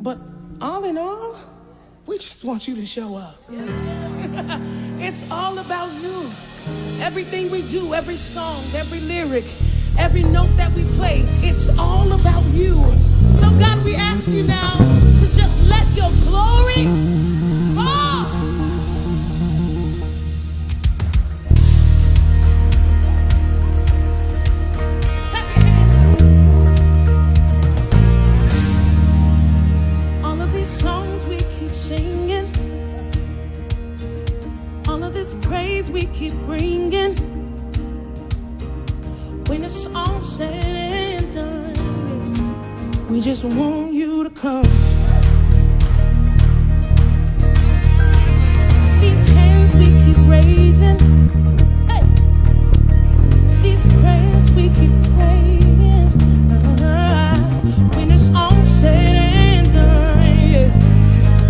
But all in all, we just want you to show up. It's all about you. Everything we do, every song, every lyric, every note that we play, it's all about you. So God, we ask you now to just let your glory fall. Clap your hands. All of these songs we keep singing, all of this praise we keep bringing, when it's all said and done, we just want you to come. These hands we keep raising, hey, these prayers we keep praying, when it's all said and done, yeah,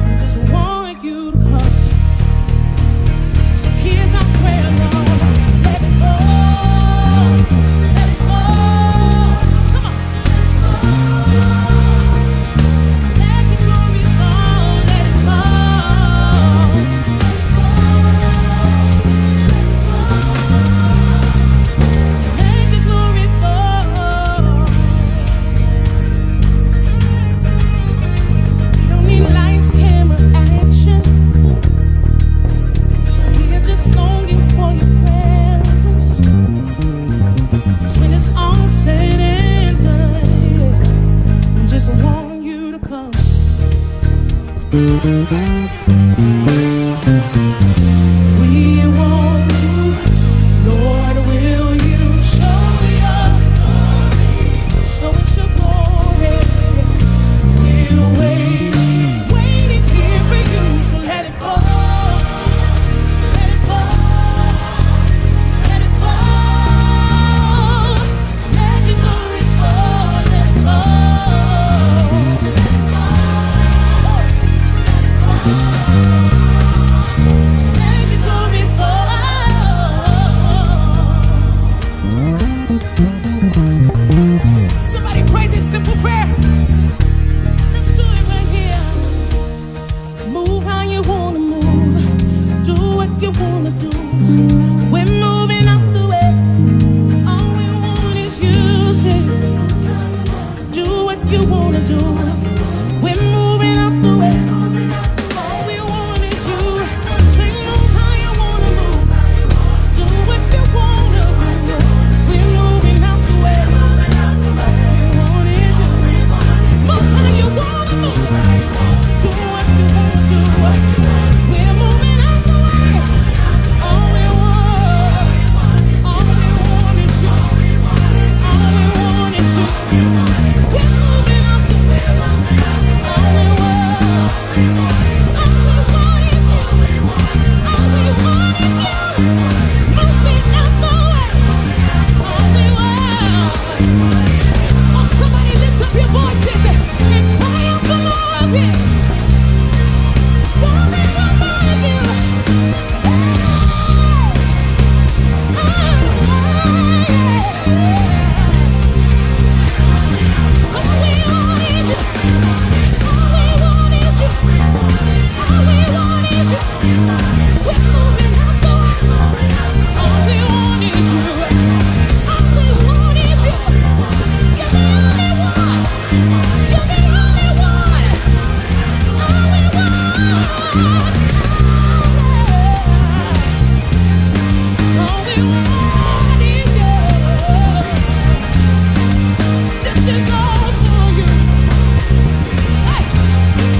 we just want you to come. So here's our prayer, Lord, let it fall, let it fall, come on. Let your glory fall, let it fall. Let your glory fall. We don't need lights, camera, action. We are just longing for your presence. 'Cause when it's all said and done, we just want you to come. We want you, Lord, will you show your glory? Show us your glory. We're waiting here for you, so let it fall, let it fall, let it fall. Let your glory fall, let it fall, let it fall. Let your glory fall. Somebody pray this simple prayer. Let's do it right here. Move how you wanna move. Do what you wanna do. We're moving out the way. All we want is you. Say, do what you wanna do. We're moving out the way. All we want is you. Say, move how you wanna move. Do what you wanna do. We're moving out the way. All we want is you. Move how you wanna move. Do what you wanna do. We're moving out the way. All we want is you. All we want is you. We're moving out the way. All we want is you. All we want is you. Moving out the way. All we want. Oh, somebody lift up your voices and cry out for more of you. Want me for more of you. All we want is you. All we want is you. All we want is you. We're moving out the way. All we want is you. All we want is you. You're the only one. You're the only one. All we want. All we want is you. This is all for you. Hey,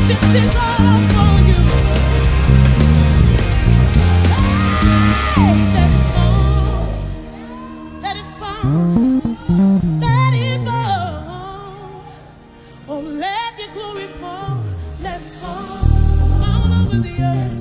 this is all for you. Hey, let it fall. Let it fall. Let it fall. Oh, let your glory fall. Let it fall all over the earth.